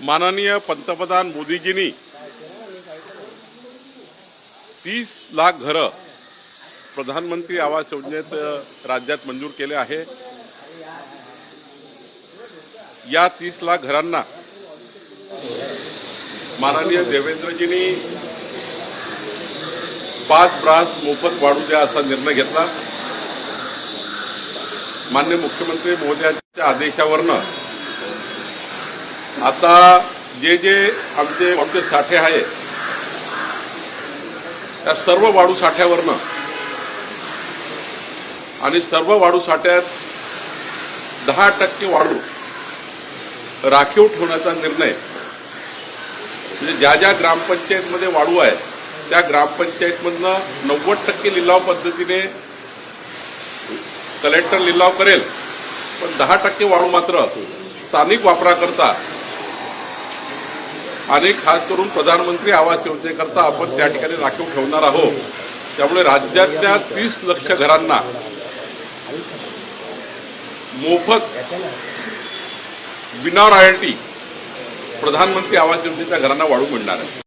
माननीय पंतप्रधान मोदीजींनी 30 लाख घरं प्रधानमंत्री आवास योजनेत राज्यात मंजूर केले आहे। या 30 लाख घरांना माननीय देवेंद्रजींनी 5 ब्रास मोफत वाढू द्या असा निर्णय घेतला। माननीय मुख्यमंत्री महोदयांच्या आदेशावरनं आता जे आमचे साठे आहे त्या सर्व वाढू साठ्यावरनं आणि सर्व वाढू साठ्यात 10% वाढू राखीव ठेवण्याचा निर्णय, म्हणजे ज्या ग्रामपंचायतमध्ये वाढू आहे त्या ग्रामपंचायतमधनं 90% लिलाव पद्धतीने कलेक्टर लिलाव करेल, पण 10% वाढू मात्र स्थानिक वापराकरता आणि खास करून प्रधानमंत्री आवास योजनेकरता आपण त्या ठिकाणी राखीव ठेवणार आहोत। त्यामुळे राज्यातल्या 30 लाख घरांना मोफत विना रॉयल्टी प्रधानमंत्री आवास योजनेच्या घरांना वाढू मिळणार आहे।